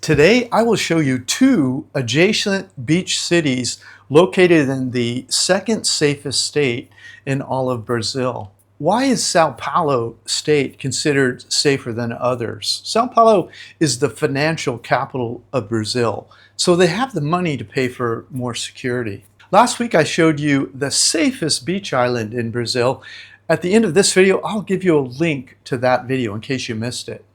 Today, I will show you two adjacent beach cities located in the second safest state in all of Brazil. Why is Sao Paulo state considered safer than others? Sao Paulo is the financial capital of Brazil, so they have the money to pay for more security. Last week, I showed you the safest beach island in Brazil. At the end of this video, I'll give you a link to that video in case you missed it.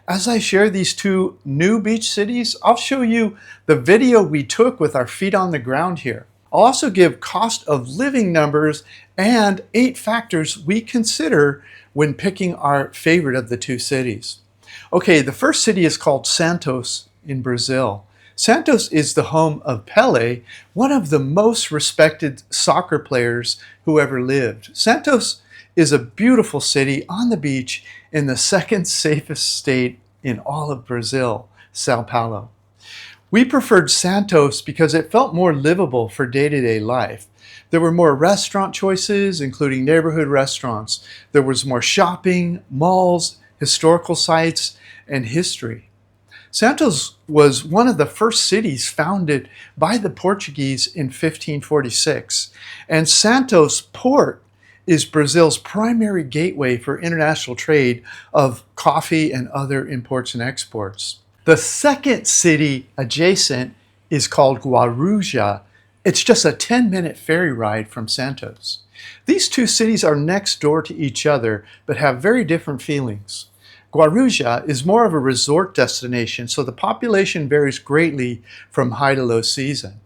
As I share these two new beach cities, I'll show you the video we took with our feet on the ground here. I'll also give cost of living numbers and 8 factors we consider when picking our favorite of the two cities. Okay, the first city is called Santos in Brazil. Santos is the home of Pelé, one of the most respected soccer players who ever lived. Santos is a beautiful city on the beach in the second safest state in all of Brazil, Sao Paulo. We preferred Santos because it felt more livable for day-to-day life. There were more restaurant choices, including neighborhood restaurants. There was more shopping, malls, historical sites, and history. Santos was one of the first cities founded by the Portuguese in 1546, and Santos Port is Brazil's primary gateway for international trade of coffee and other imports and exports. The second city adjacent is called Guaruja. It's just a 10-minute ferry ride from Santos. These two cities are next door to each other, but have very different feelings. Guaruja is more of a resort destination, so the population varies greatly from high to low season.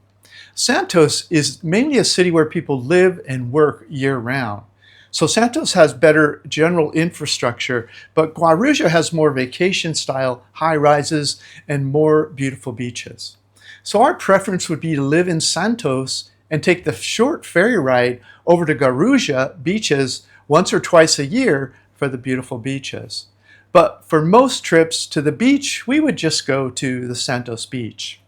Santos is mainly a city where people live and work year-round. So Santos has better general infrastructure, but Guaruja has more vacation-style high-rises and more beautiful beaches. So our preference would be to live in Santos and take the short ferry ride over to Guaruja beaches once or twice a year for the beautiful beaches. But for most trips to the beach, we would just go to the Santos beach.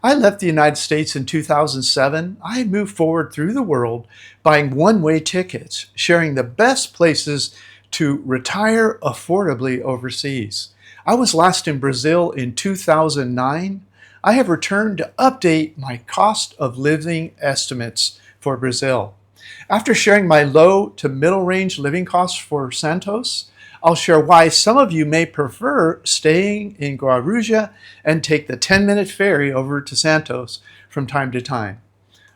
I left the United States in 2007. I moved forward through the world buying one-way tickets, sharing the best places to retire affordably overseas. I was last in Brazil in 2009. I have returned to update my cost of living estimates for Brazil. After sharing my low to middle range living costs for Santos, I'll share why some of you may prefer staying in Guaruja and take the 10-minute ferry over to Santos from time to time.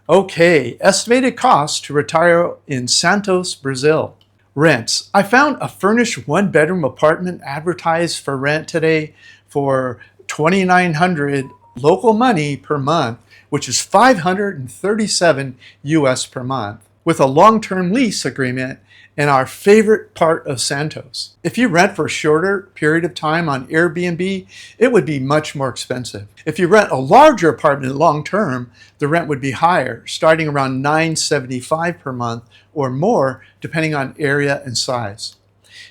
Okay, estimated costs to retire in Santos, Brazil. Rents. I found a furnished one-bedroom apartment advertised for rent today for $2,900 local money per month, which is $537 US per month, with a long-term lease agreement in our favorite part of Santos. If you rent for a shorter period of time on Airbnb, it would be much more expensive. If you rent a larger apartment long-term, the rent would be higher, starting around $975 per month or more, depending on area and size.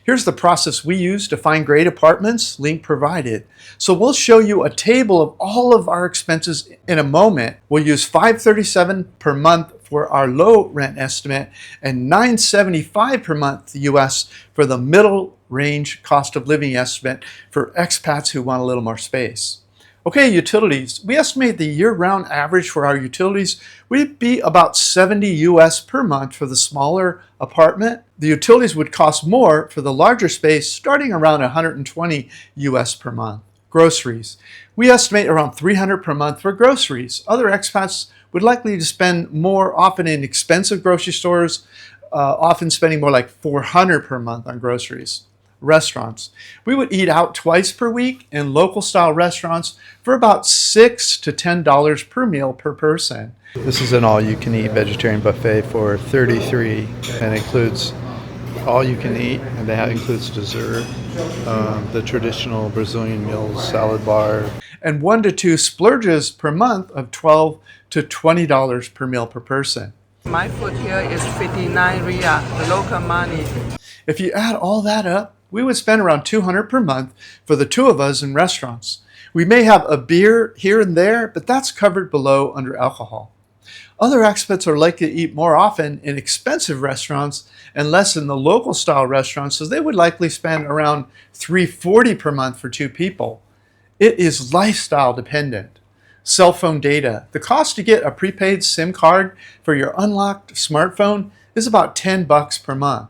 Here's the process we use to find great apartments, link provided. So we'll show you a table of all of our expenses in a moment. We'll use $537 per month for our low rent estimate and $975 per month US for the middle range cost of living estimate for expats who want a little more space. Okay, utilities. We estimate the year-round average for our utilities would be about $70 US per month for the smaller apartment. The utilities would cost more for the larger space, starting around $120 US per month. Groceries. We estimate around $300 per month for groceries. Other expats would likely to spend more often in expensive grocery stores, often spending more like $400 per month on groceries. Restaurants. We would eat out twice per week in local style restaurants for about $6 to $10 per meal per person. This is an all-you-can-eat vegetarian buffet for $33 and includes all you can eat, and that includes dessert, the traditional Brazilian meals, salad bar, and 1 to 2 splurges per month of $12 to $20 per meal per person. My food here is 59 Ria, the local money. If you add all that up, we would spend around $200 per month for the two of us in restaurants. We may have a beer here and there, but that's covered below under alcohol. Other expats are likely to eat more often in expensive restaurants and less in the local style restaurants, so they would likely spend around $340 per month for two people. It is lifestyle dependent. Cell phone data. The cost to get a prepaid SIM card for your unlocked smartphone is about $10 per month.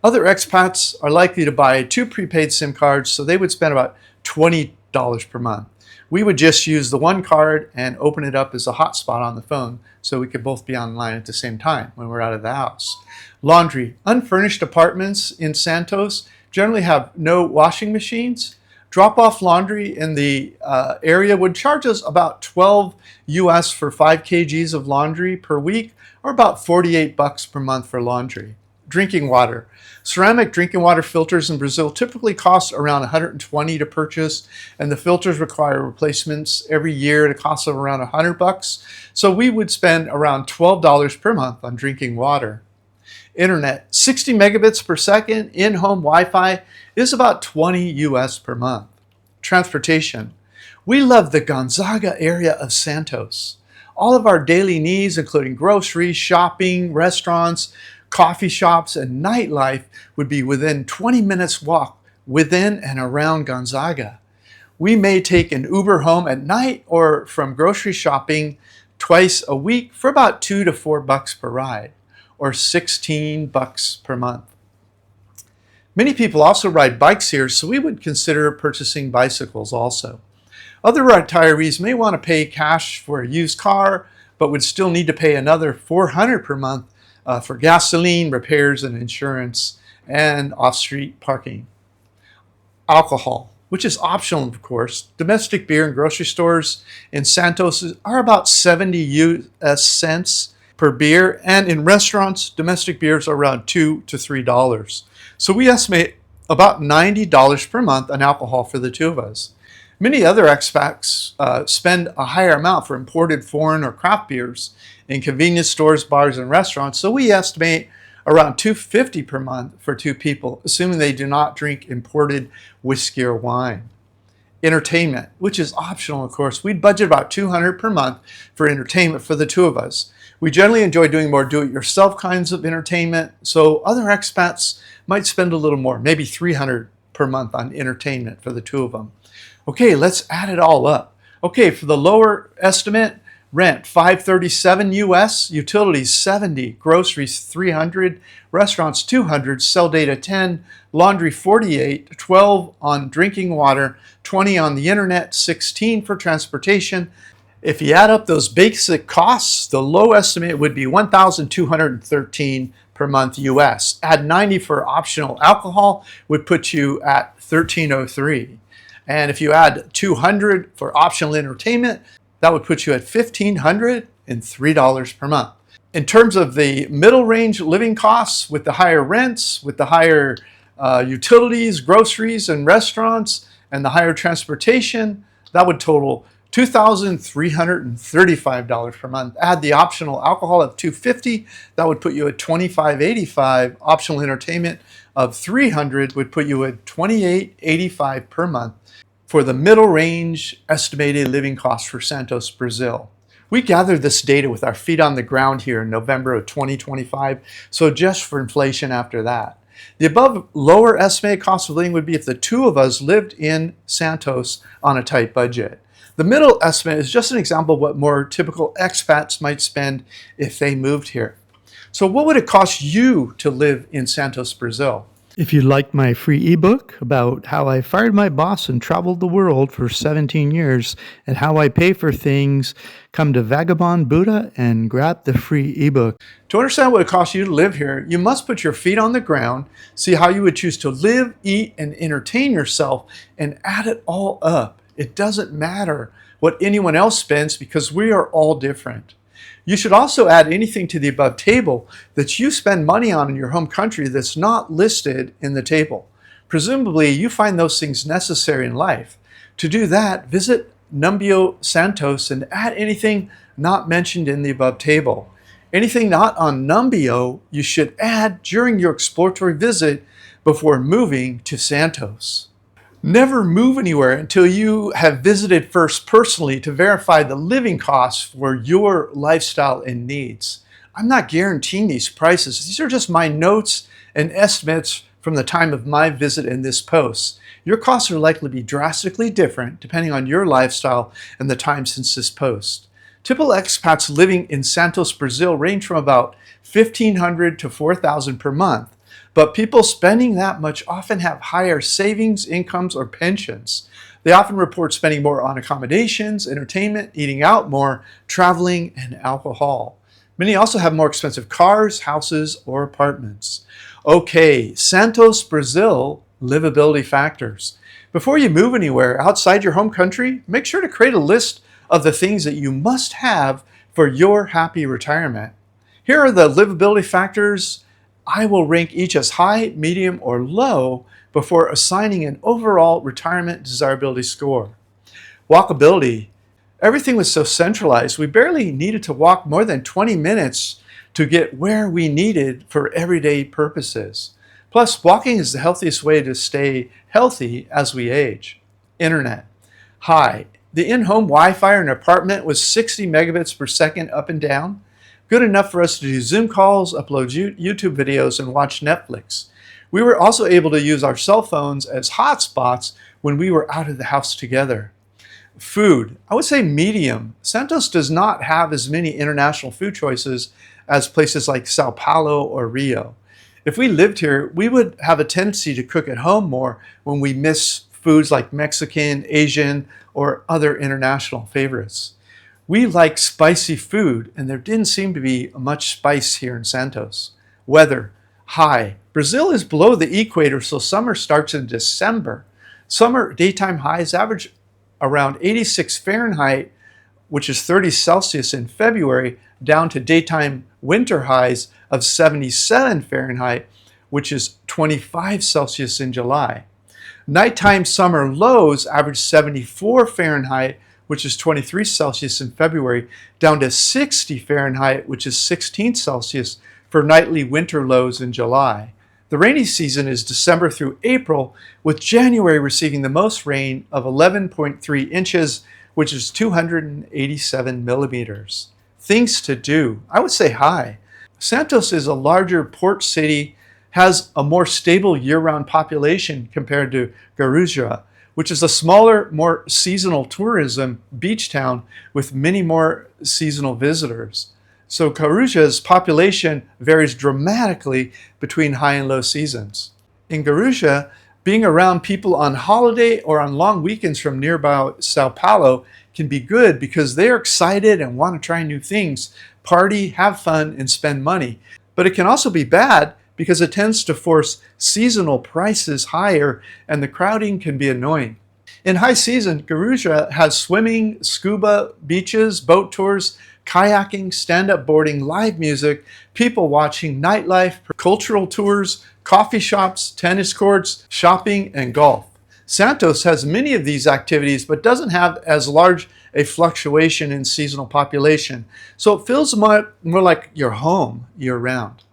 Other expats are likely to buy 2 prepaid SIM cards, so they would spend about $20 per month. We would just use the one card and open it up as a hotspot on the phone so we could both be online at the same time when we're out of the house. Laundry. Unfurnished apartments in Santos generally have no washing machines. Drop-off laundry in the area would charge us about $12 US for 5 kgs of laundry per week, or about $48 per month for laundry. Drinking water. Ceramic drinking water filters in Brazil typically cost around $120 to purchase, and the filters require replacements every year at a cost of around $100. So we would spend around $12 per month on drinking water. Internet. 60 megabits per second in-home Wi-Fi is about $20 US per month. Transportation. We love the Gonzaga area of Santos. All of our daily needs, including groceries, shopping, restaurants, coffee shops, and nightlife, would be within 20 minutes walk within and around Gonzaga. We may take an Uber home at night or from grocery shopping twice a week for about $2 to $4 per ride, or $16 per month. Many people also ride bikes here, so we would consider purchasing bicycles also. Other retirees may want to pay cash for a used car, but would still need to pay another $400 per month for gasoline, repairs, and insurance, and off-street parking. Alcohol, which is optional, of course. Domestic beer in grocery stores in Santos are about 70 US cents per beer, and in restaurants, domestic beers are around $2 to $3. So we estimate about $90 per month on alcohol for the two of us. Many other expats spend a higher amount for imported foreign or craft beers in convenience stores, bars, and restaurants, so we estimate around $250 per month for 2 people, assuming they do not drink imported whiskey or wine. Entertainment, which is optional, of course. We'd budget about $200 per month for entertainment for the two of us. We generally enjoy doing more do-it-yourself kinds of entertainment, so other expats might spend a little more, maybe $300 per month on entertainment for the two of them. Okay, let's add it all up. Okay, for the lower estimate, rent $537 US, utilities $70, groceries $300, restaurants $200, cell data $10, laundry $48, $12 on drinking water, $20 on the internet, $16 for transportation. If you add up those basic costs, the low estimate would be $1,213 per month US. Add 90 for optional alcohol would put you at $1,303. And if you add 200 for optional entertainment, that would put you at $1,503 per month. In terms of the middle range living costs, with the higher rents, with the higher utilities, groceries, and restaurants, and the higher transportation, that would total $2,335 per month. Add the optional alcohol of $250, that would put you at $2,585. Optional entertainment of $300 would put you at $2,885 per month for the middle range estimated living costs for Santos, Brazil. We gathered this data with our feet on the ground here in November of 2025, so just for inflation after that. The above lower estimated cost of living would be if the two of us lived in Santos on a tight budget. The middle estimate is just an example of what more typical expats might spend if they moved here. So what would it cost you to live in Santos, Brazil? If you like my free ebook about how I fired my boss and traveled the world for 17 years and how I pay for things, come to Vagabond Buddha and grab the free ebook. To understand what it costs you to live here, you must put your feet on the ground, see how you would choose to live, eat, and entertain yourself, and add it all up. It doesn't matter what anyone else spends because we are all different. You should also add anything to the above table that you spend money on in your home country that's not listed in the table. Presumably, you find those things necessary in life. To do that, visit Numbeo Santos and add anything not mentioned in the above table. Anything not on Numbeo, you should add during your exploratory visit before moving to Santos. Never move anywhere until you have visited first personally to verify the living costs for your lifestyle and needs. I'm not guaranteeing these prices. These are just my notes and estimates from the time of my visit in this post. Your costs are likely to be drastically different depending on your lifestyle and the time since this post. Typical expats living in Santos, Brazil range from about $1,500 to $4,000 per month, but people spending that much often have higher savings, incomes, or pensions. They often report spending more on accommodations, entertainment, eating out more, traveling, and alcohol. Many also have more expensive cars, houses, or apartments. Okay, Santos, Brazil, livability factors. Before you move anywhere outside your home country, make sure to create a list of the things that you must have for your happy retirement. Here are the livability factors. I will rank each as high, medium, or low before assigning an overall retirement desirability score. Walkability. Everything was so centralized, we barely needed to walk more than 20 minutes to get where we needed for everyday purposes. Plus, walking is the healthiest way to stay healthy as we age. Internet. High. The in-home Wi-Fi in an apartment was 60 megabits per second up and down. Good enough for us to do Zoom calls, upload YouTube videos, and watch Netflix. We were also able to use our cell phones as hotspots when we were out of the house together. Food. I would say medium. Santos does not have as many international food choices as places like Sao Paulo or Rio. If we lived here, we would have a tendency to cook at home more when we miss foods like Mexican, Asian, or other international favorites. We like spicy food, and there didn't seem to be much spice here in Santos. Weather. High. Brazil is below the equator, so summer starts in December. Summer daytime highs average around 86 Fahrenheit, which is 30 Celsius in February, down to daytime winter highs of 77 Fahrenheit, which is 25 Celsius in July. Nighttime summer lows average 74 Fahrenheit, which is 23 Celsius in February, down to 60 Fahrenheit, which is 16 Celsius for nightly winter lows in July. The rainy season is December through April, with January receiving the most rain of 11.3 inches, which is 287 millimeters. Things to do. I would say high. Santos is a larger port city, has a more stable year-round population compared to Guaruja, which is a smaller, more seasonal tourism beach town with many more seasonal visitors. So Guaruja's population varies dramatically between high and low seasons. In Guaruja, being around people on holiday or on long weekends from nearby Sao Paulo can be good because they are excited and want to try new things, party, have fun, and spend money. But it can also be bad because it tends to force seasonal prices higher and the crowding can be annoying. In high season, Guaruja has swimming, scuba, beaches, boat tours, kayaking, stand-up boarding, live music, people watching, nightlife, cultural tours, coffee shops, tennis courts, shopping, and golf. Santos has many of these activities but doesn't have as large a fluctuation in seasonal population, so it feels more like your home year-round.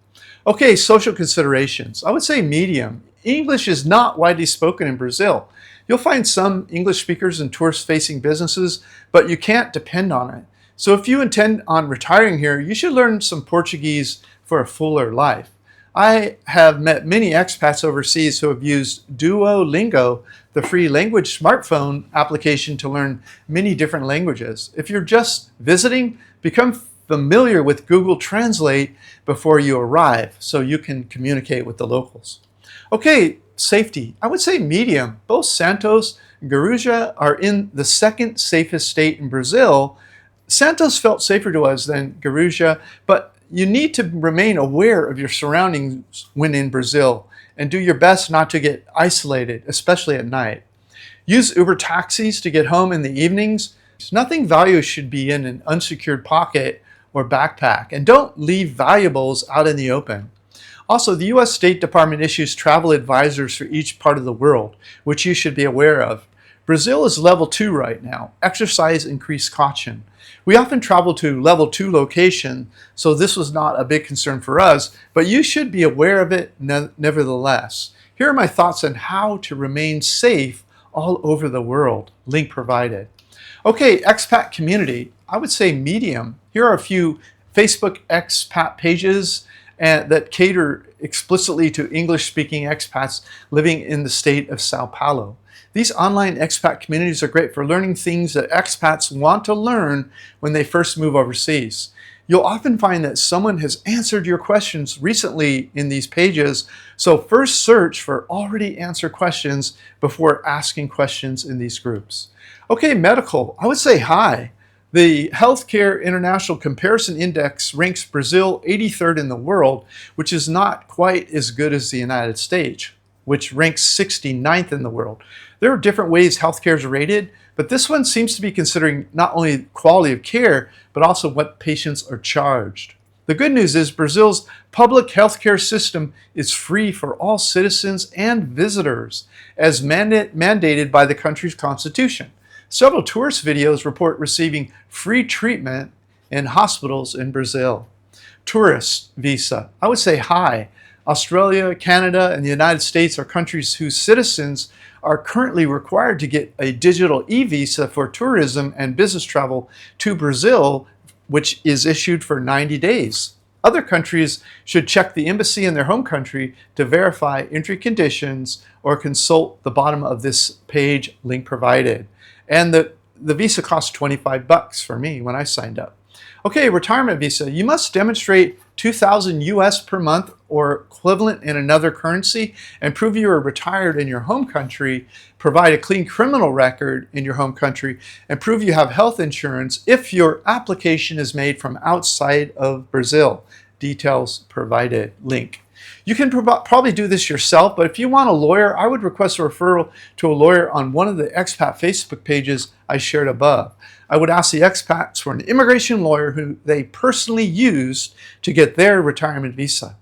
Okay, social considerations. I would say medium. English is not widely spoken in Brazil. You'll find some English speakers in tourist-facing businesses, but you can't depend on it. So if you intend on retiring here, you should learn some Portuguese for a fuller life. I have met many expats overseas who have used Duolingo, the free language smartphone application, to learn many different languages. If you're just visiting, become familiar with Google Translate before you arrive so you can communicate with the locals. Okay, safety. I would say medium. Both Santos and Guaruja are in the second safest state in Brazil. Santos felt safer to us than Guaruja, but you need to remain aware of your surroundings when in Brazil and do your best not to get isolated, especially at night. Use Uber taxis to get home in the evenings. Nothing valuable should be in an unsecured pocket or backpack, and don't leave valuables out in the open. Also, the U.S. State Department issues travel advisors for each part of the world, which you should be aware of. Brazil is level 2 right now. Exercise increased caution. We often travel to level 2 location, so this was not a big concern for us, but you should be aware of it nevertheless. Here are my thoughts on how to remain safe all over the world. Link provided. Okay, expat community. I would say medium. Here are a few Facebook expat pages and that cater explicitly to English-speaking expats living in the state of Sao Paulo. These online expat communities are great for learning things that expats want to learn when they first move overseas. You'll often find that someone has answered your questions recently in these pages, so first search for already answered questions before asking questions in these groups. Okay, medical, I would say hi. The Healthcare International Comparison Index ranks Brazil 83rd in the world, which is not quite as good as the United States, which ranks 69th in the world. There are different ways healthcare is rated, but this one seems to be considering not only quality of care, but also what patients are charged. The good news is Brazil's public healthcare system is free for all citizens and visitors, as mandated by the country's constitution. Several tourist videos report receiving free treatment in hospitals in Brazil. Tourist visa, I would say hi. Australia, Canada, and the United States are countries whose citizens are currently required to get a digital e-visa for tourism and business travel to Brazil, which is issued for 90 days. Other countries should check the embassy in their home country to verify entry conditions or consult the bottom of this page link provided. And the visa cost 25 bucks for me when I signed up. Okay, retirement visa. You must demonstrate 2,000 US per month or equivalent in another currency and prove you are retired in your home country, provide a clean criminal record in your home country, and prove you have health insurance if your application is made from outside of Brazil. Details provided. Link. You can probably do this yourself, but if you want a lawyer, I would request a referral to a lawyer on one of the expat Facebook pages I shared above. I would ask the expats for an immigration lawyer who they personally used to get their retirement visa.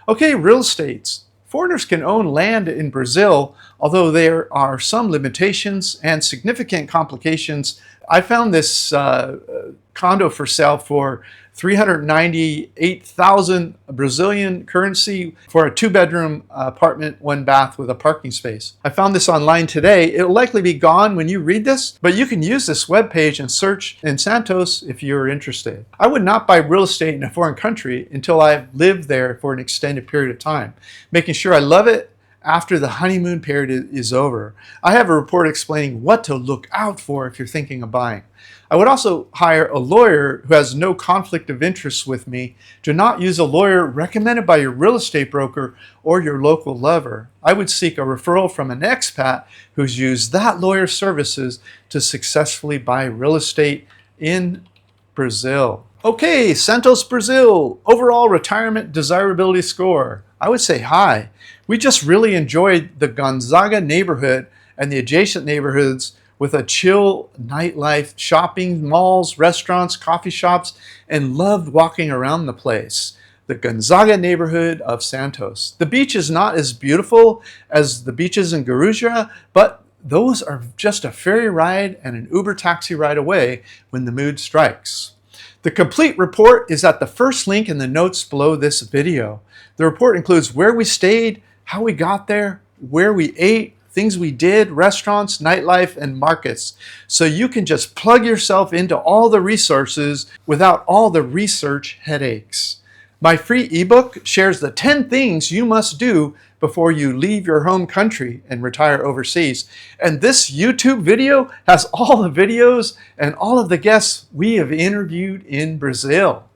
Okay, real estates. Foreigners can own land in Brazil, although there are some limitations and significant complications. I found this condo for sale for 398,000 Brazilian currency for a 2-bedroom apartment, 1 bath with a parking space. I found this online today. It'll likely be gone when you read this, but you can use this webpage and search in Santos if you're interested. I would not buy real estate in a foreign country until I've lived there for an extended period of time, making sure I love it after the honeymoon period is over. I have a report explaining what to look out for if you're thinking of buying. I would also hire a lawyer who has no conflict of interest with me. Do not use a lawyer recommended by your real estate broker or your local lover. I would seek a referral from an expat who's used that lawyer's services to successfully buy real estate in Brazil. Okay, Santos Brazil, overall retirement desirability score. I would say high. We just really enjoyed the Gonzaga neighborhood and the adjacent neighborhoods with a chill nightlife, shopping, malls, restaurants, coffee shops, and loved walking around the place. The Gonzaga neighborhood of Santos. The beach is not as beautiful as the beaches in Guaruja, but those are just a ferry ride and an Uber taxi ride away when the mood strikes. The complete report is at the first link in the notes below this video. The report includes where we stayed, how we got there, where we ate, things we did, restaurants, nightlife, and markets. So you can just plug yourself into all the resources without all the research headaches. My free ebook shares the 10 things you must do before you leave your home country and retire overseas. And this YouTube video has all the videos and all of the guests we have interviewed in Brazil.